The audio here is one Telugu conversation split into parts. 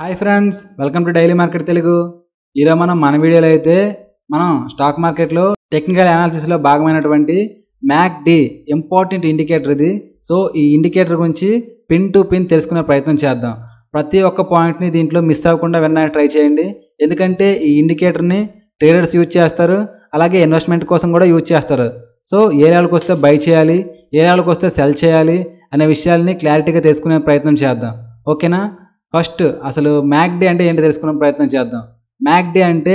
Hi friends, welcome to daily market Telugu. ఈరోజు మన వీడియోలో అయితే మనం స్టాక్ మార్కెట్లో టెక్నికల్ అనాలిసిస్లో భాగమైనటువంటి మ్యాక్డి ఇంపార్టెంట్ ఇండికేటర్ ఇది. సో ఈ ఇండికేటర్ గురించి పిన్ టు పిన్ తెలుసుకునే ప్రయత్నం చేద్దాం. ప్రతి ఒక్క పాయింట్ని దీంట్లో మిస్ అవ్వకుండా వినడానికి ట్రై చేయండి. ఎందుకంటే ఈ ఇండికేటర్ని ట్రేడర్స్ యూజ్ చేస్తారు, అలాగే ఇన్వెస్ట్మెంట్ కోసం కూడా యూజ్ చేస్తారు. సో ఏ లెవెల్కి వస్తే బై చేయాలి, ఏ లెవెల్కి వస్తే సెల్ చేయాలి అనే విషయాల్ని క్లారిటీగా తెలుసుకునే ప్రయత్నం చేద్దాం. ఓకేనా? ఫస్ట్ అసలు మ్యాక్డి అంటే ఏంటి తెలుసుకునే ప్రయత్నం చేద్దాం. మ్యాక్డి అంటే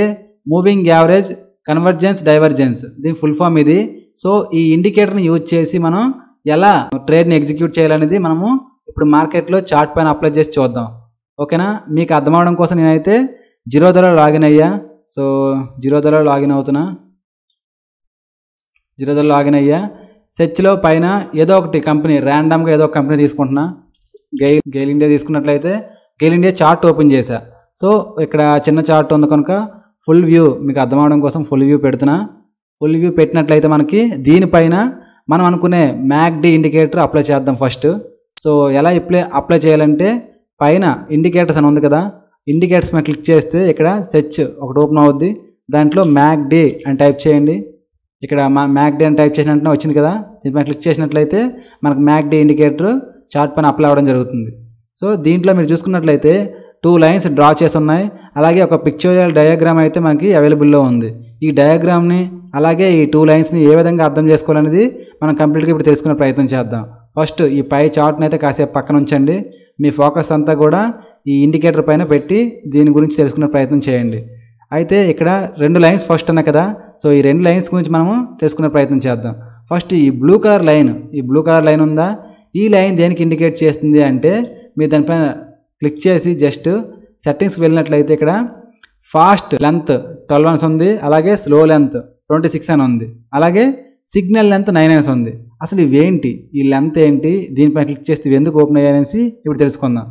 మూవింగ్ యావరేజ్ కన్వర్జెన్స్ డైవర్జెన్స్, దీని ఫుల్ ఫామ్ ఇది. సో ఈ ఇండికేటర్ని యూజ్ చేసి మనం ఎలా ట్రేడ్ని ఎగ్జిక్యూట్ చేయాలనేది మనము ఇప్పుడు మార్కెట్లో చార్ట్ పైన అప్లై చేసి చూద్దాం. ఓకేనా? మీకు అర్థం అవడం కోసం నేనైతే జిరోదాలో లాగిన్ అయ్యా. సో జిరోదాలో లాగిన్ అవుతున్నా. జిరోదాలో లాగిన్ అయ్యా. సెర్చ్లో పైన ఏదో ఒకటి కంపెనీ, ర్యాండమ్గా ఏదో ఒక కంపెనీ తీసుకుంటున్నా. గెయిల్ ఇండియా తీసుకున్నట్లయితే గెయిల్ ఇండియా చార్ట్ ఓపెన్ చేశా. సో ఇక్కడ చిన్న చార్ట్ ఉంది కనుక ఫుల్ వ్యూ మీకు అర్థం అవడం కోసం ఫుల్ వ్యూ పెడుతున్నా. ఫుల్ వ్యూ పెట్టినట్లయితే మనకి దీనిపైన మనం అనుకునే మ్యాక్డి ఇండికేటర్ అప్లై చేద్దాం ఫస్ట్. సో ఎలా అప్లై చేయాలంటే పైన ఇండికేటర్స్ అని ఉంది కదా, ఇండికేటర్స్ మీద క్లిక్ చేస్తే ఇక్కడ సెర్చ్ ఒకటి ఓపెన్ అవుద్ది. దాంట్లో మ్యాక్డి అని టైప్ చేయండి. ఇక్కడ మ్యాక్డి అని టైప్ చేసిన వెంటనే వచ్చింది కదా, దీనిపైన క్లిక్ చేసినట్లయితే మనకు మ్యాక్డి ఇండికేటర్ చార్ట్ పైన అప్లై అవ్వడం జరుగుతుంది. సో దీంట్లో మీరు చూసుకున్నట్లయితే 2 లైన్స్ డ్రా చేసి ఉన్నాయి, అలాగే ఒక పిక్చోరియల్ డయాగ్రామ్ అయితే మనకి అవైలబుల్లో ఉంది. ఈ డయాగ్రామ్ని అలాగే ఈ 2 లైన్స్ని ఏ విధంగా అర్థం చేసుకోవాలనేది మనం కంప్లీట్గా ఇప్పుడు తెలుసుకునే ప్రయత్నం చేద్దాం. ఫస్ట్ ఈ పై చార్ట్ని అయితే కాసేపు పక్కన ఉంచండి. మీ ఫోకస్ అంతా కూడా ఈ ఇండికేటర్ పైన పెట్టి దీని గురించి తెలుసుకునే ప్రయత్నం చేయండి. అయితే ఇక్కడ 2 లైన్స్ ఫస్ట్ అన్నా కదా, సో ఈ 2 లైన్స్ గురించి మనము తెలుసుకునే ప్రయత్నం చేద్దాం. ఫస్ట్ ఈ బ్లూ కలర్ లైన్ ఉందా, ఈ లైన్ దేనికి ఇండికేట్ చేస్తుంది అంటే మీరు దానిపైన క్లిక్ చేసి జస్ట్ సెట్టింగ్స్కి వెళ్ళినట్లయితే ఇక్కడ ఫాస్ట్ లెంత్ 12 అన్స్ ఉంది, అలాగే స్లో లెంత్ 26 అని ఉంది, అలాగే సిగ్నల్ లెంత్ 9 అన్స్ ఉంది. అసలు ఇవేంటి, ఈ లెంత్ ఏంటి, దీనిపైన క్లిక్ చేస్తే ఇవి ఎందుకు ఓపెన్ అయ్యాయనేసి ఇప్పుడు తెలుసుకుందాం.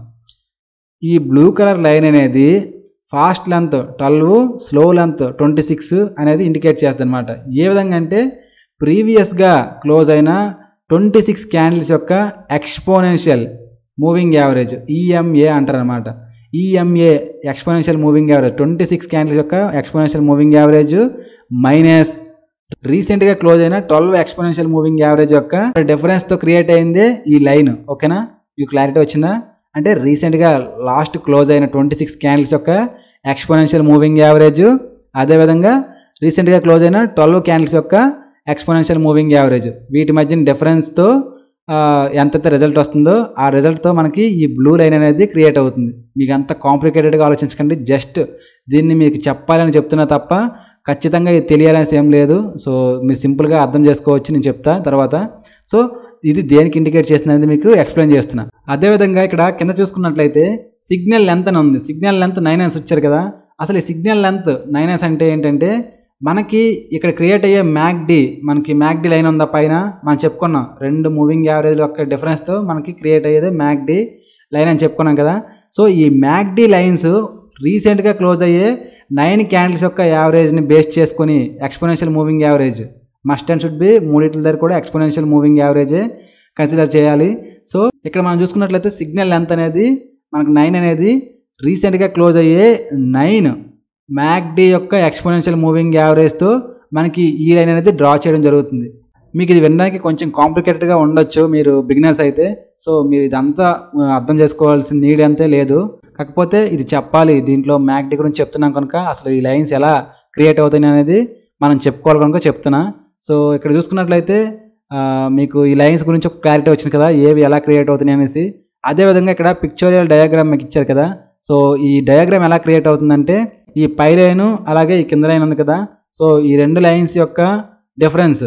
ఈ బ్లూ కలర్ లైన్ అనేది ఫాస్ట్ లెంత్ 12, స్లో లెంత్ 26 అనేది ఇండికేట్ చేస్తుంది అనమాట. ఏ విధంగా అంటే ప్రీవియస్గా క్లోజ్ అయిన 26 క్యాండిల్స్ యొక్క ఎక్స్పోనెన్షియల్ మూవింగ్ యావరేజ్, ఈఎంఏ అంటారనమాట. EMA exponential moving average 26 candles యొక్క ఎక్స్పోనెన్షియల్ మూవింగ్ యావరేజ్ మైనస్ రీసెంట్గా క్లోజ్ అయిన 12 ఎక్స్పోనెన్షియల్ మూవింగ్ యావరేజ్ యొక్క డిఫరెన్స్తో క్రియేట్ అయిందే ఈ లైన్. ఓకేనా? మీకు క్లారిటీ వచ్చిందా? అంటే రీసెంట్గా లాస్ట్ క్లోజ్ అయిన 26 క్యాండిల్స్ యొక్క ఎక్స్పోనెన్షియల్ మూవింగ్ యావరేజ్, అదేవిధంగా రీసెంట్గా క్లోజ్ అయిన 12 క్యాండిల్స్ యొక్క ఎక్స్పోనెన్షియల్ మూవింగ్ యావరేజ్, వీటి మధ్యన డిఫరెన్స్తో ఎంతైతే రిజల్ట్ వస్తుందో ఆ రిజల్ట్తో మనకి ఈ బ్లూ లైన్ అనేది క్రియేట్ అవుతుంది. మీకు అంత కాంప్లికేటెడ్గా ఆలోచించకండి, జస్ట్ దీన్ని మీకు చెప్పాలని చెప్తున్నా తప్ప ఖచ్చితంగా ఇది తెలియాలనేసి ఏం లేదు. సో మీరు సింపుల్గా అర్థం చేసుకోవచ్చు, నేను చెప్తా తర్వాత. సో ఇది దేనికి ఇండికేట్ చేస్తుంది మీకు ఎక్స్ప్లెయిన్ చేస్తున్నా. అదేవిధంగా ఇక్కడ కింద చూసుకున్నట్లయితే సిగ్నల్ లెంత్ అని ఉంది. సిగ్నల్ లెంత్ 9 అన్స్ ఇచ్చారు కదా. అసలు ఈ సిగ్నల్ లెంత్ 9 అన్స్ అంటే ఏంటంటే మనకి ఇక్కడ క్రియేట్ అయ్యే మనకి మ్యాక్డి లైన్ ఉందా పైన, మనం చెప్పుకున్నాం 2 మూవింగ్ యావరేజ్ యొక్క డిఫరెన్స్తో మనకి క్రియేట్ అయ్యేది మ్యాక్డి లైన్ అని చెప్పుకున్నాం కదా. సో ఈ మ్యాక్డి లైన్స్ రీసెంట్గా క్లోజ్ అయ్యే 9 క్యాండిల్స్ యొక్క యావరేజ్ని బేస్ చేసుకొని exponential moving average must and should be, మూడింటి దగ్గర కూడా ఎక్స్పోనెన్షియల్ మూవింగ్ యావరేజే కన్సిడర్ చేయాలి. సో ఇక్కడ మనం చూసుకున్నట్లయితే సిగ్నల్ లెంత్ అనేది మనకు 9 అనేది రీసెంట్గా క్లోజ్ అయ్యే 9 మ్యాక్డి యొక్క ఎక్స్పోనెన్షియల్ మూవింగ్ యావరేజ్తో మనకి ఈ లైన్ అనేది డ్రా చేయడం జరుగుతుంది. మీకు ఇది వినడానికి కొంచెం కాంప్లికేటెడ్గా ఉండొచ్చు మీరు బిగినర్స్ అయితే. సో మీరు ఇదంతా అర్థం చేసుకోవాల్సిన నీడ్ అంతే లేదు, కాకపోతే ఇది చెప్పాలి. దీంట్లో మ్యాక్డి గురించి చెప్తున్నాం కనుక అసలు ఈ లైన్స్ ఎలా క్రియేట్ అవుతాయి అనేది మనం చెప్పుకోవాలి కనుక చెప్తున్నా. సో ఇక్కడ చూసుకున్నట్లయితే మీకు ఈ లైన్స్ గురించి ఒక క్లారిటీ వచ్చింది కదా, ఏవి ఎలా క్రియేట్ అవుతున్నాయి అనేసి. అదేవిధంగా ఇక్కడ పిక్చోరియల్ డయాగ్రామ్ మీకు ఇచ్చారు కదా. సో ఈ డయాగ్రామ్ ఎలా క్రియేట్ అవుతుందంటే ఈ పై లైను అలాగే ఈ కింద లైన్ ఉంది కదా, సో ఈ 2 లైన్స్ యొక్క డిఫరెన్స్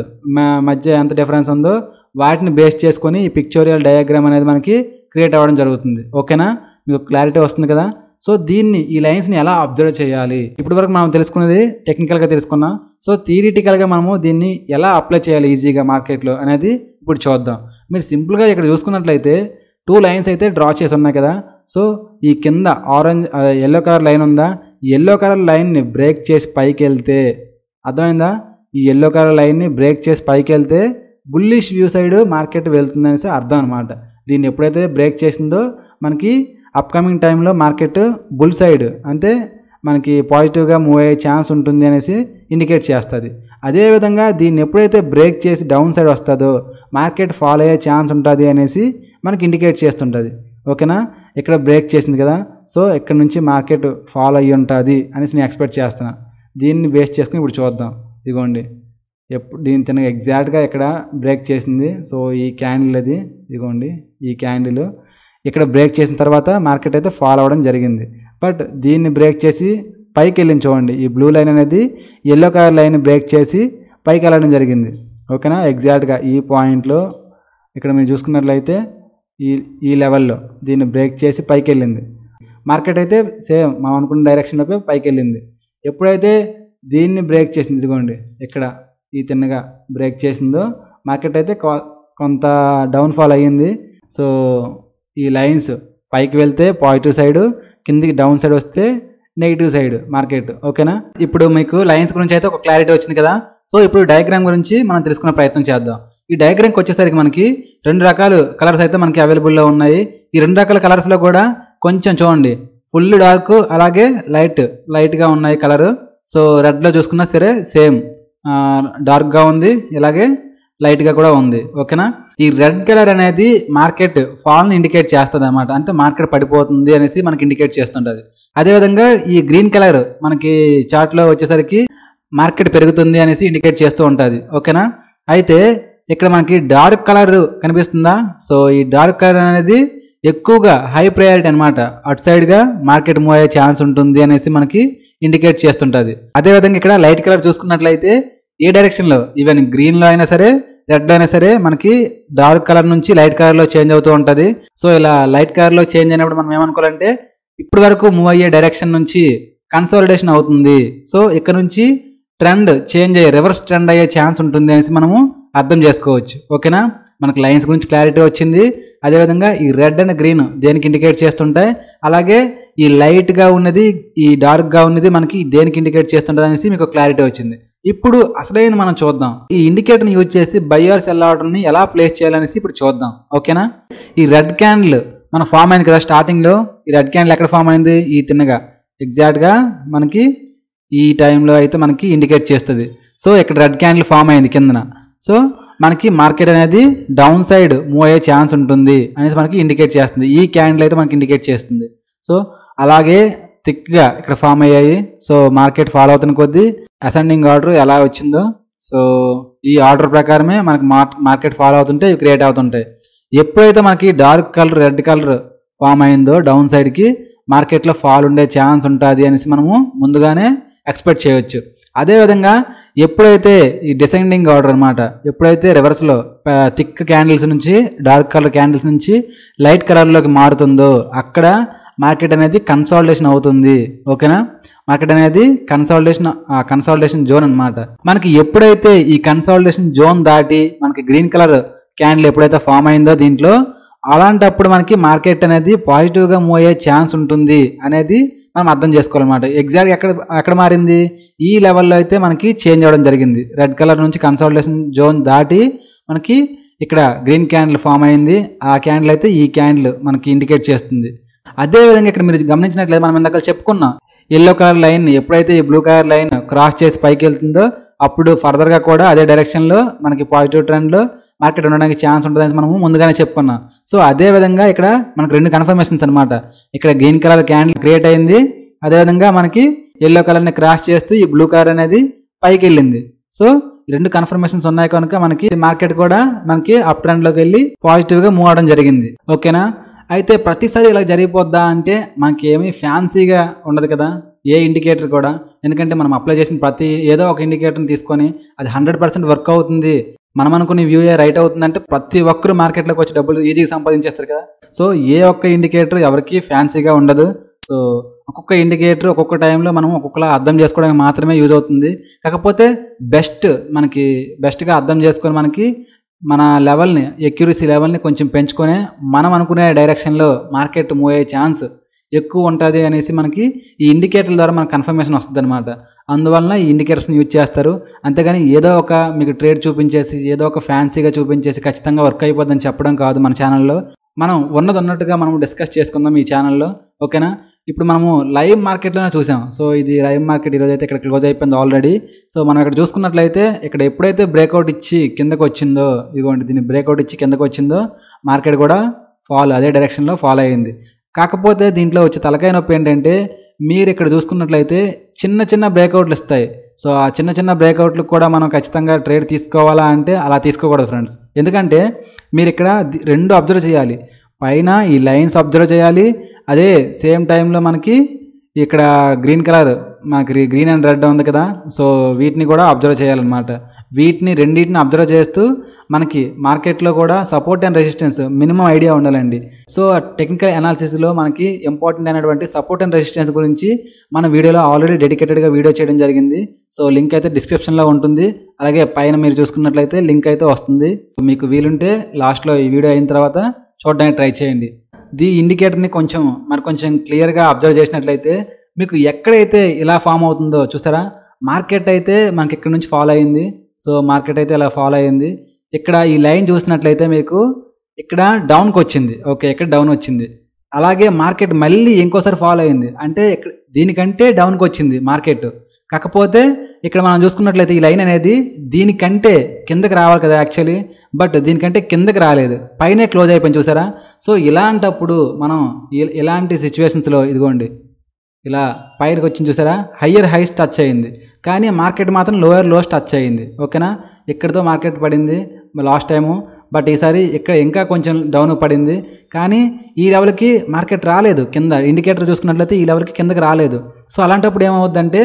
మధ్య ఎంత డిఫరెన్స్ ఉందో వాటిని బేస్ చేసుకొని ఈ పిక్చోరియల్ డయాగ్రామ్ అనేది మనకి క్రియేట్ అవ్వడం జరుగుతుంది. ఓకేనా? మీకు క్లారిటీ వస్తుంది కదా. సో ఈ లైన్స్ని ఎలా అబ్జర్వ్ చేయాలి, ఇప్పటి వరకు మనం తెలుసుకున్నది టెక్నికల్గా తెలుసుకున్నాం. సో థియరిటికల్గా మనము దీన్ని ఎలా అప్లై చేయాలి ఈజీగా మార్కెట్లో అనేది ఇప్పుడు చూద్దాం. మీరు సింపుల్గా ఇక్కడ చూసుకున్నట్లయితే 2 లైన్స్ అయితే డ్రా చేసి ఉన్నాయి కదా. సో ఈ కింద ఎల్లో కలర్ లైన్ ఉందా, ఈ ఎల్లో కలర్ లైన్ని బ్రేక్ చేసి పైకి వెళ్తే, అర్థమైందా? ఈ ఎల్లో కలర్ లైన్ని బ్రేక్ చేసి పైకి వెళ్తే బుల్లిష్ వ్యూ సైడ్ మార్కెట్ వెళ్తుందనేసి అర్థం అనమాట. దీన్ని ఎప్పుడైతే బ్రేక్ చేసిందో మనకి అప్కమింగ్ టైంలో మార్కెట్ బుల్ సైడ్ అంటే మనకి పాజిటివ్గా మూవ్ అయ్యే ఛాన్స్ ఉంటుంది అనేసి ఇండికేట్ చేస్తుంది. అదేవిధంగా దీన్ని ఎప్పుడైతే బ్రేక్ చేసి డౌన్ సైడ్ వస్తుందో మార్కెట్ ఫాలో అయ్యే ఛాన్స్ ఉంటుంది అనేసి మనకి ఇండికేట్ చేస్తుంటుంది. ఓకేనా, ఇక్కడ బ్రేక్ చేసింది కదా, సో ఇక్కడ నుంచి మార్కెట్ ఫాలో అయ్యి ఉంటుంది అనేసి నేను ఎక్స్పెక్ట్ చేస్తున్నా. దీన్ని బేస్ చేసుకుని ఇప్పుడు చూద్దాం. ఇదిగోండి దీని తినగా ఎగ్జాక్ట్గా ఇక్కడ బ్రేక్ చేసింది. సో ఈ క్యాండిల్ అది ఇదిగోండి, ఈ క్యాండిల్ ఇక్కడ బ్రేక్ చేసిన తర్వాత మార్కెట్ అయితే ఫాలో అవ్వడం జరిగింది. బట్ దీన్ని బ్రేక్ చేసి పైకి వెళ్ళింది చూడండి, ఈ బ్లూ లైన్ అనేది ఎల్లో కలర్ లైన్ బ్రేక్ చేసి పైకి వెళ్ళడం జరిగింది. ఓకేనా, ఎగ్జాక్ట్గా ఈ పాయింట్లో ఇక్కడ మీరు చూసుకున్నట్లయితే ఈ లెవెల్లో దీన్ని బ్రేక్ చేసి పైకి వెళ్ళింది. మార్కెట్ అయితే సేమ్ మనం అనుకున్న డైరెక్షన్లోపై పైకి వెళ్ళింది. ఎప్పుడైతే దీన్ని బ్రేక్ చేసింది, ఇదిగోండి ఇక్కడ ఈ తిన్నగా బ్రేక్ చేసిందో మార్కెట్ అయితే కొంత డౌన్ఫాల్ అయ్యింది. సో ఈ లైన్స్ పైకి వెళ్తే పాజిటివ్ సైడ్, కిందికి డౌన్ సైడ్ వస్తే నెగిటివ్ సైడ్ మార్కెట్. ఓకేనా, ఇప్పుడు మీకు లైన్స్ గురించి అయితే ఒక క్లారిటీ వచ్చింది కదా. సో ఇప్పుడు డయాగ్రామ్ గురించి మనం తెలుసుకునే ప్రయత్నం చేద్దాం. ఈ డయాగ్రామ్కి వచ్చేసరికి మనకి 2 రకాల కలర్స్ అయితే మనకి అవైలబుల్లో ఉన్నాయి. ఈ 2 రకాల కలర్స్లో కూడా కొంచెం చూడండి, ఫుల్ డార్క్ అలాగే లైట్గా ఉన్నాయి కలర్. సో రెడ్లో చూసుకున్నా సరే సేమ్ డార్క్గా ఉంది, ఇలాగే లైట్గా కూడా ఉంది. ఓకేనా, ఈ రెడ్ కలర్ అనేది మార్కెట్ ఫాల్ని ఇండికేట్ చేస్తుంది అనమాట. అంటే మార్కెట్ పడిపోతుంది అనేసి మనకి ఇండికేట్ చేస్తుంటుంది. అదేవిధంగా ఈ గ్రీన్ కలర్ మనకి చార్ట్లో వచ్చేసరికి మార్కెట్ పెరుగుతుంది అనేసి ఇండికేట్ చేస్తూ ఉంటుంది. ఓకేనా, అయితే ఇక్కడ మనకి డార్క్ కలర్ కనిపిస్తుందా? సో ఈ డార్క్ కలర్ అనేది ఎక్కువగా హై ప్రయారిటీ అనమాట. అటు సైడ్గా మార్కెట్ మూవ్ అయ్యే ఛాన్స్ ఉంటుంది అనేసి మనకి ఇండికేట్ చేస్తుంటుంది. అదేవిధంగా ఇక్కడ లైట్ కలర్ చూసుకున్నట్లయితే ఏ డైరెక్షన్లో ఈవెన్ గ్రీన్లో అయినా సరే రెడ్లో అయినా సరే మనకి డార్క్ కలర్ నుంచి లైట్ కలర్లో చేంజ్ అవుతూ ఉంటుంది. సో ఇలా లైట్ కలర్లో చేంజ్ అయినప్పుడు మనం ఏమనుకోవాలంటే ఇప్పటి వరకు మూవ్ అయ్యే డైరెక్షన్ నుంచి కన్సాలిడేషన్ అవుతుంది. సో ఇక్కడ నుంచి ట్రెండ్ చేంజ్ అయ్యే రివర్స్ ట్రెండ్ అయ్యే ఛాన్స్ ఉంటుంది అనేసి మనము అర్థం చేసుకోవచ్చు. ఓకేనా, మనకు లైన్స్ గురించి క్లారిటీ వచ్చింది. అదేవిధంగా ఈ రెడ్ అండ్ గ్రీన్ దేనికి ఇండికేట్ చేస్తుంటాయి, అలాగే ఈ లైట్గా ఉన్నది ఈ డార్క్గా ఉన్నది మనకి దేనికి ఇండికేట్ చేస్తుంటుంది అనేసి మీకు క్లారిటీ వచ్చింది. ఇప్పుడు అసలైంది మనం చూద్దాం. ఈ ఇండికేటర్ని యూజ్ చేసి బై ఆర్ సెల్ ఆర్డర్ని ఎలా ప్లేస్ చేయాలనేసి ఇప్పుడు చూద్దాం. ఓకేనా, ఈ రెడ్ క్యాండిల్ మన ఫామ్ అయింది కదా స్టార్టింగ్లో. ఈ రెడ్ క్యాండిల్ ఎక్కడ ఫామ్ అయింది? ఈ తిన్నగా ఎగ్జాక్ట్గా మనకి ఈ టైంలో అయితే మనకి ఇండికేట్ చేస్తుంది. సో ఇక్కడ రెడ్ క్యాండిల్ ఫామ్ అయింది కిందన. సో మనకి మార్కెట్ అనేది డౌన్ సైడ్ మూవ్ అయ్యే ఛాన్స్ ఉంటుంది అనేసి మనకి ఇండికేట్ చేస్తుంది. ఈ క్యాండిల్ అయితే మనకి ఇండికేట్ చేస్తుంది. సో అలాగే థిక్గా ఇక్కడ ఫామ్ అయ్యాయి. సో మార్కెట్ ఫాలో అవుతున్న కొద్దీ అసెండింగ్ ఆర్డర్ ఎలా వచ్చిందో, సో ఈ ఆర్డర్ ప్రకారమే మనకి మార్కెట్ ఫాలో అవుతుంటే ఇవి క్రియేట్ అవుతుంటాయి. ఎప్పుడైతే మనకి dark colour red colour form అయిందో డౌన్ సైడ్కి మార్కెట్లో ఫాల్ ఉండే ఛాన్స్ ఉంటుంది అనేసి మనము ముందుగానే ఎక్స్పెక్ట్ చేయవచ్చు. అదేవిధంగా ఎప్పుడైతే ఈ డిసెండింగ్ ఆర్డర్ అనమాట, ఎప్పుడైతే రివర్స్లో థిక్ క్యాండిల్స్ నుంచి డార్క్ కలర్ క్యాండిల్స్ నుంచి లైట్ కలర్లోకి మారుతుందో అక్కడ మార్కెట్ అనేది కన్సాలిడేషన్ అవుతుంది. ఓకేనా, మార్కెట్ అనేది కన్సాలిడేషన్ జోన్ అనమాట. మనకి ఎప్పుడైతే ఈ కన్సాలిడేషన్ జోన్ దాటి మనకి గ్రీన్ కలర్ క్యాండిల్ ఎప్పుడైతే ఫామ్ అయిందో దీంట్లో, అలాంటప్పుడు మనకి మార్కెట్ అనేది పాజిటివ్గా మూవ్ అయ్యే ఛాన్స్ ఉంటుంది అనేది మనం అర్థం చేసుకోవాలన్నమాట. ఎగ్జాక్ట్గా ఎక్కడ మారింది? ఈ లెవెల్లో అయితే మనకి చేంజ్ అవ్వడం జరిగింది. రెడ్ కలర్ నుంచి కన్సాలిడేషన్ జోన్ దాటి మనకి ఇక్కడ గ్రీన్ క్యాండిల్ ఫామ్ అయింది. ఆ క్యాండిల్ అయితే ఈ క్యాండిల్ మనకి ఇండికేట్ చేస్తుంది. అదేవిధంగా ఇక్కడ మీరు గమనించినట్లయితే మనం ఇందాక చెప్పుకున్నాం, ఎల్లో కలర్ లైన్ ఎప్పుడైతే ఈ బ్లూ కలర్ లైన్ క్రాస్ చేసి పైకి వెళ్తుందో అప్పుడు ఫర్దర్గా కూడా అదే డైరెక్షన్లో మనకి పాజిటివ్ ట్రెండ్లో మార్కెట్ ఉండడానికి ఛాన్స్ ఉంటుందని మనము ముందుగానే చెప్పుకున్నాం. సో అదే విధంగా ఇక్కడ మనకు 2 కన్ఫర్మేషన్స్ అనమాట. ఇక్కడ గ్రీన్ కలర్ క్యాండిల్ క్రియేట్ అయింది, అదేవిధంగా మనకి ఎల్లో కలర్ని క్రాస్ చేస్తూ ఈ బ్లూ కలర్ అనేది పైకి వెళ్ళింది. సో 2 కన్ఫర్మేషన్స్ ఉన్నాయి కనుక మనకి మార్కెట్ కూడా మనకి అప్ ట్రెండ్లోకి వెళ్ళి పాజిటివ్గా మూవ్ అవడం జరిగింది. ఓకేనా, అయితే ప్రతిసారి ఇలా జరిగిపోద్దా అంటే మనకి ఏమీ ఫ్యాన్సీగా ఉండదు కదా ఏ ఇండికేటర్ కూడా. ఎందుకంటే మనం అప్లై చేసిన ఏదో ఒక ఇండికేటర్ని తీసుకొని అది 100% వర్క్ అవుతుంది, మనం అనుకునే వ్యూయే రైట్ అవుతుందంటే ప్రతి ఒక్కరు మార్కెట్లోకి వచ్చి డబ్బులు ఈజీగా సంపాదించేస్తారు కదా. సో ఏ ఒక్క ఇండికేటర్ ఎవరికి ఫ్యాన్సీగా ఉండదు. సో ఒక్కొక్క ఇండికేటర్ ఒక్కొక్క టైంలో మనం ఒక్కొక్కలా అర్థం చేసుకోవడానికి మాత్రమే యూజ్ అవుతుంది. కాకపోతే మనకి బెస్ట్గా అర్థం చేసుకొని మనకి మన లెవెల్ని ఎక్యురసీ లెవెల్ని కొంచెం పెంచుకొని మనం అనుకునే డైరెక్షన్లో మార్కెట్ మూవ్ అయ్యే ఛాన్స్ ఎక్కువ ఉంటుంది అనేసి మనకి ఈ ఇండికేటర్ల ద్వారా మనకు కన్ఫర్మేషన్ వస్తుంది అనమాట. అందువలన ఈ ఇండికేటర్స్ని యూజ్ చేస్తారు. అంతేగాని ఏదో ఒక మీకు ట్రేడ్ చూపించేసి ఏదో ఒక ఫ్యాన్సీగా చూపించేసి ఖచ్చితంగా వర్క్ అయిపోద్దని చెప్పడం కాదు మన ఛానల్లో. మనం ఉన్నట్టుగా మనం డిస్కస్ చేసుకుందాం ఈ ఛానల్లో. ఓకేనా? ఇప్పుడు మనము లైవ్ మార్కెట్లోనే చూసాం. సో ఇది లైవ్ మార్కెట్ ఈరోజు అయితే ఇక్కడ క్లోజ్ అయిపోయింది ఆల్రెడీ. సో మనం ఇక్కడ చూసుకున్నట్లయితే ఇక్కడ ఎప్పుడైతే బ్రేక్అవుట్ ఇచ్చి కిందకు వచ్చిందో, ఇదిగోండి దీన్ని బ్రేక్అవుట్ ఇచ్చి కిందకు వచ్చిందో మార్కెట్ కూడా అదే డైరెక్షన్లో ఫాలో అయ్యింది. కాకపోతే దీంట్లో వచ్చే తలకాయ నొప్పి ఏంటంటే, మీరు ఇక్కడ చూసుకున్నట్లయితే చిన్న బ్రేక్అవుట్లు ఇస్తాయి. సో ఆ చిన్న బ్రేక్అవుట్లకు కూడా మనం ఖచ్చితంగా ట్రేడ్ తీసుకోవాలా అంటే అలా తీసుకోకూడదు ఫ్రెండ్స్. ఎందుకంటే మీరు ఇక్కడ రెండు అబ్జర్వ్ చేయాలి. పైన ఈ లైన్స్ అబ్జర్వ్ చేయాలి, అదే సేమ్ టైంలో మనకి ఇక్కడ గ్రీన్ కలర్, మనకి గ్రీన్ అండ్ రెడ్ ఉంది కదా, సో వీటిని కూడా అబ్జర్వ్ చేయాలన్నమాట. రెండింటిని అబ్జర్వ్ చేస్తూ మనకి మార్కెట్లో కూడా support and resistance minimum idea ఉండాలండి. సో టెక్నికల్ అనాలిసిస్లో మనకి ఇంపార్టెంట్ అయినటువంటి సపోర్ట్ అండ్ రెసిస్టెన్స్ గురించి మన వీడియోలో ఆల్రెడీ డెడికేటెడ్గా వీడియో చేయడం జరిగింది. సో లింక్ అయితే డిస్క్రిప్షన్లో ఉంటుంది, అలాగే పైన మీరు చూసుకున్నట్లయితే లింక్ అయితే వస్తుంది. సో మీకు వీలుంటే లాస్ట్లో ఈ వీడియో అయిన తర్వాత చూడడానికి ట్రై చేయండి. ఈ ఇండికేటర్ని కొంచెం క్లియర్గా అబ్జర్వ్ చేసినట్లయితే మీకు ఎక్కడైతే ఇలా ఫామ్ అవుతుందో చూసారా, మార్కెట్ అయితే మనకి ఇక్కడ నుంచి ఫాలో అయింది. సో మార్కెట్ అయితే ఇలా ఫాలో అయింది. ఇక్కడ ఈ లైన్ చూసినట్లయితే మీకు ఇక్కడ డౌన్కి వచ్చింది. ఓకే, ఇక్కడ డౌన్ వచ్చింది. అలాగే మార్కెట్ మళ్ళీ ఇంకోసారి ఫాలో అయింది, అంటే దీనికంటే డౌన్కి వచ్చింది మార్కెట్. కాకపోతే ఇక్కడ మనం చూసుకున్నట్లయితే ఈ లైన్ అనేది దీనికంటే కిందకి రావాలి కదా యాక్చువల్లీ, బట్ దీనికంటే కిందకి రాలేదు, పైనే క్లోజ్ అయిపోయింది చూసారా. సో ఇలాంటప్పుడు మనం ఇలాంటి సిచ్యువేషన్స్లో ఇదిగోండి ఇలా పైకి వచ్చింది చూసారా, హయ్యర్ హైస్ టచ్ అయ్యింది, కానీ మార్కెట్ మాత్రం లోయర్ లోస్ టచ్ అయ్యింది. ఓకేనా? ఇక్కడితో మార్కెట్ పడింది లాస్ట్ టైము, బట్ ఈసారి ఇక్కడ ఇంకా కొంచెం డౌన్ పడింది, కానీ ఈ లెవెల్కి మార్కెట్ రాలేదు. కింద ఇండికేటర్ చూసుకున్నట్లయితే ఈ లెవెల్కి కిందకి రాలేదు. సో అలాంటప్పుడు ఏమవుద్దంటే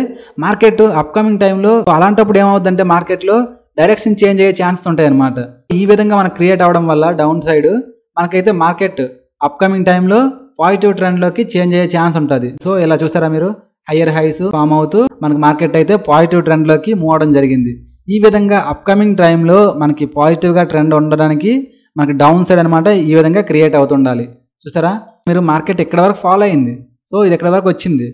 మార్కెట్లో డైరెక్షన్ చేంజ్ అయ్యే ఛాన్సెస్ ఉంటాయి అన్నమాట. ఈ విధంగా మనకు క్రియేట్ అవ్వడం వల్ల డౌన్ సైడ్ మనకైతే మార్కెట్ అప్కమింగ్ టైంలో పాజిటివ్ ట్రెండ్లోకి చేంజ్ అయ్యే ఛాన్స్ ఉంటుంది. సో ఇలా చూసారా మీరు, హయ్యర్ హైస్ ఫామ్ అవుతూ మనకి మార్కెట్ అయితే పాజిటివ్ ట్రెండ్లోకి మూవ్ అవడం జరిగింది. ఈ విధంగా అప్కమింగ్ టైంలో మనకి పాజిటివ్గా ట్రెండ్ ఉండడానికి మనకి డౌన్ సైడ్ అనమాట ఈ విధంగా క్రియేట్ అవుతుండాలి. చూసారా మీరు, మార్కెట్ ఎక్కడ వరకు ఫాలో అయింది, సో ఇది ఎక్కడ వరకు వచ్చింది,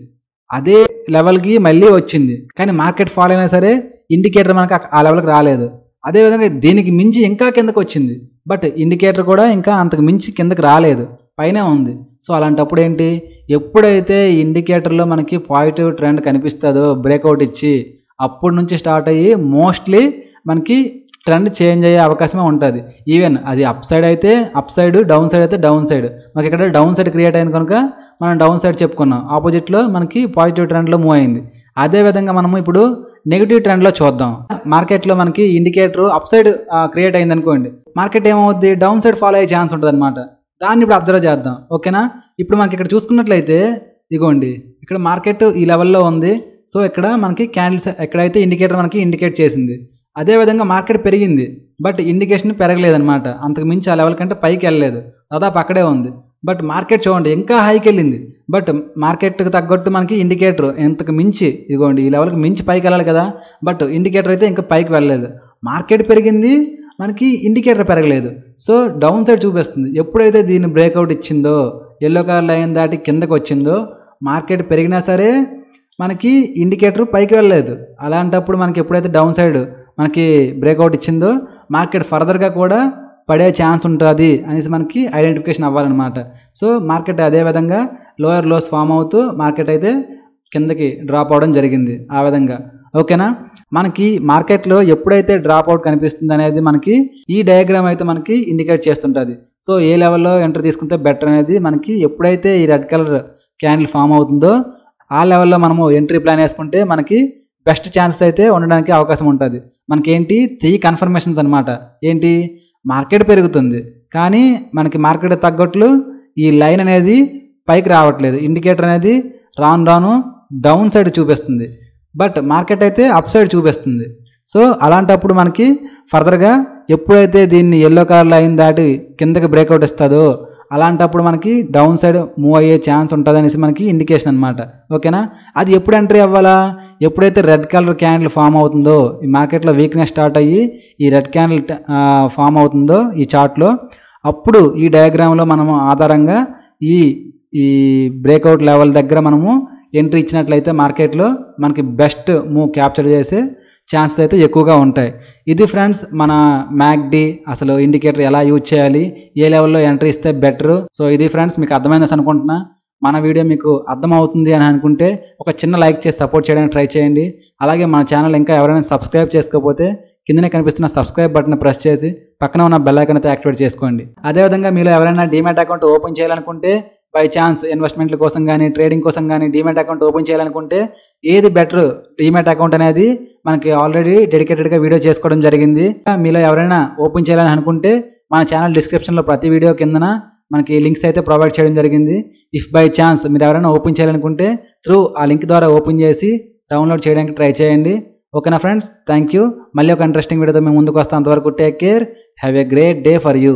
అదే లెవెల్కి మళ్ళీ వచ్చింది, కానీ మార్కెట్ ఫాలో అయినా సరే ఇండికేటర్ మనకి ఆ లెవెల్కి రాలేదు. అదేవిధంగా దీనికి మించి ఇంకా కిందకు వచ్చింది, బట్ ఇండికేటర్ కూడా ఇంకా అంతకు మించి కిందకి రాలేదు, పైనే ఉంది. సో అలాంటప్పుడు ఏంటి, ఎప్పుడైతే ఇండికేటర్లో మనకి పాజిటివ్ ట్రెండ్ కనిపిస్తుందో బ్రేక్అవుట్ ఇచ్చి, అప్పటి నుంచి స్టార్ట్ అయ్యి మోస్ట్లీ మనకి ట్రెండ్ చేంజ్ అయ్యే అవకాశమే ఉంటుంది. ఈవెన్ అది అప్ సైడ్ అయితే అప్ సైడ్, డౌన్ సైడ్ అయితే డౌన్ సైడ్. మనకి ఇక్కడ డౌన్ సైడ్ క్రియేట్ అయింది కనుక మనం డౌన్ సైడ్ చెప్పుకున్నాం, ఆపోజిట్లో మనకి పాజిటివ్ ట్రెండ్లో మూవ్ అయింది. అదేవిధంగా మనము ఇప్పుడు నెగిటివ్ ట్రెండ్లో చూద్దాం. మార్కెట్లో మనకి ఇండికేటర్ అప్ సైడ్ క్రియేట్ అయింది అనుకోండి, మార్కెట్ ఏమవుద్ది, డౌన్ సైడ్ ఫాలో అయ్యే ఛాన్స్ ఉంటుంది అనమాట. దాన్ని ఇప్పుడు అబ్జర్వ్ చేద్దాం. ఓకేనా? ఇప్పుడు మనకి ఇక్కడ చూసుకున్నట్లయితే ఇదిగోండి ఇక్కడ మార్కెట్ ఈ లెవెల్లో ఉంది. సో ఇక్కడ మనకి క్యాండిల్స్ ఎక్కడైతే ఇండికేటర్ మనకి ఇండికేట్ చేసింది, అదేవిధంగా మార్కెట్ పెరిగింది, బట్ ఇండికేషన్ పెరగలేదన్నమాట. అంతకు మించి ఆ లెవెల్ కంటే పైకి వెళ్ళలేదు, దాదాపు అక్కడే ఉంది. బట్ మార్కెట్ చూడండి ఇంకా హైకి వెళ్ళింది, బట్ మార్కెట్కి తగ్గట్టు మనకి ఇండికేటర్ ఎంతకు మించి ఇదిగోండి ఈ లెవెల్కి మించి పైకి వెళ్ళాలి కదా, బట్ ఇండికేటర్ అయితే ఇంకా పైకి వెళ్ళలేదు. మార్కెట్ పెరిగింది, మనకి ఇండికేటర్ పెరగలేదు. సో డౌన్ సైడ్ చూపిస్తుంది. ఎప్పుడైతే దీన్ని బ్రేక్అవుట్ ఇచ్చిందో, ఎల్లో కలర్ లైన్ దాటి కిందకు వచ్చిందో, మార్కెట్ పెరిగినా సరే మనకి ఇండికేటర్ పైకి వెళ్ళలేదు. అలాంటప్పుడు మనకి ఎప్పుడైతే డౌన్ సైడ్ మనకి బ్రేక్అవుట్ ఇచ్చిందో మార్కెట్ ఫర్దర్గా కూడా పడే ఛాన్స్ ఉంటుంది అనేసి మనకి ఐడెంటిఫికేషన్ అవ్వాలన్నమాట. సో మార్కెట్ అదేవిధంగా లోయర్ లోస్ ఫామ్ అవుతూ మార్కెట్ అయితే కిందకి డ్రాప్ అవడం జరిగింది ఆ విధంగా. ఓకేనా? మనకి మార్కెట్లో ఎప్పుడైతే డ్రాప్ అవుట్ కనిపిస్తుంది అనేది మనకి ఈ డయాగ్రామ్ అయితే మనకి ఇండికేట్ చేస్తుంటుంది. సో ఏ లెవెల్లో ఎంట్రీ తీసుకుంటే బెటర్ అనేది మనకి ఎప్పుడైతే ఈ రెడ్ కలర్ క్యాండిల్ ఫామ్ అవుతుందో ఆ లెవెల్లో మనము ఎంట్రీ ప్లాన్ వేసుకుంటే మనకి బెస్ట్ ఛాన్సెస్ అయితే ఉండడానికి అవకాశం ఉంటుంది. మనకేంటి 3 కన్ఫర్మేషన్స్ అనమాట. ఏంటి, మార్కెట్ పెరుగుతుంది, కానీ మనకి మార్కెట్ తగ్గట్లు ఈ లైన్ అనేది పైకి రావట్లేదు, ఇండికేటర్ అనేది రాను డౌన్ సైడ్ చూపిస్తుంది, బట్ మార్కెట్ అయితే అప్ సైడ్ చూపిస్తుంది. సో అలాంటప్పుడు మనకి ఫర్దర్గా ఎప్పుడైతే దీన్ని ఎల్లో కలర్ లైన్ దాటి కిందకి బ్రేక్అవుట్ ఇస్తుందో అలాంటప్పుడు మనకి డౌన్ సైడ్ మూవ్ అయ్యే ఛాన్స్ ఉంటుంది అనేసి మనకి ఇండికేషన్ అనమాట. ఓకేనా? అది ఎప్పుడు ఎంట్రీ అవ్వాలా, ఎప్పుడైతే రెడ్ కలర్ క్యాండిల్ ఫామ్ అవుతుందో, ఈ మార్కెట్లో వీక్నెస్ స్టార్ట్ అయ్యి ఈ రెడ్ క్యాండిల్ ఫామ్ అవుతుందో ఈ చార్ట్లో, అప్పుడు ఈ డయాగ్రామ్లో మనము ఆధారంగా ఈ బ్రేక్అవుట్ లెవెల్ దగ్గర మనము ఎంట్రీ ఇచ్చినట్లయితే మార్కెట్లో మనకి బెస్ట్ మూవ్ క్యాప్చర్ చేసే ఛాన్సెస్ అయితే ఎక్కువగా ఉంటాయి. ఇది ఫ్రెండ్స్ మన మ్యాక్డి అసలు ఇండికేటర్ ఎలా యూజ్ చేయాలి, ఏ లెవెల్లో ఎంట్రీ ఇస్తే బెటర్. సో ఇది ఫ్రెండ్స్ మీకు అర్థమైందని అనుకుంటున్నా. మన వీడియో మీకు అర్థమవుతుంది అని అనుకుంటే ఒక చిన్న లైక్ చేసి సపోర్ట్ చేయడానికి ట్రై చేయండి. అలాగే మన ఛానల్ ఇంకా ఎవరైనా సబ్స్క్రైబ్ చేసుకోకపోతే కిందనే కనిపిస్తున్న సబ్స్క్రైబ్ బటన్ ప్రెస్ చేసి పక్కన ఉన్న బెల్ ఐకాన్ అయితే యాక్టివేట్ చేసుకోండి. అదేవిధంగా మీలో ఎవరైనా డీమ్యాట్ అకౌంట్ ఓపెన్ చేయాలనుకుంటే, బై ఛాన్స్ ఇన్వెస్ట్మెంట్ల కోసం కానీ ట్రేడింగ్ కోసం కానీ డీమ్యాట్ అకౌంట్ ఓపెన్ చేయాలనుకుంటే ఏది బెటర్, డీమ్యాట్ అకౌంట్ అనేది మనకి ఆల్రెడీ డెడికేటెడ్గా వీడియో చేసుకోవడం జరిగింది. మీలో ఎవరైనా ఓపెన్ చేయాలని అనుకుంటే మన ఛానల్ డిస్క్రిప్షన్లో ప్రతి వీడియో కిందన మనకి లింక్స్ అయితే ప్రొవైడ్ చేయడం జరిగింది. ఇఫ్ బై ఛాన్స్ మీరు ఎవరైనా ఓపెన్ చేయాలనుకుంటే త్రూ ఆ లింక్ ద్వారా ఓపెన్ చేసి డౌన్లోడ్ చేయడానికి ట్రై చేయండి. ఓకేనా ఫ్రెండ్స్, థ్యాంక్ యూ. మళ్ళీ ఒక ఇంట్రెస్టింగ్ వీడియోతో మేము ముందుకు వస్తాం. అంతవరకు take care, have a great day for you.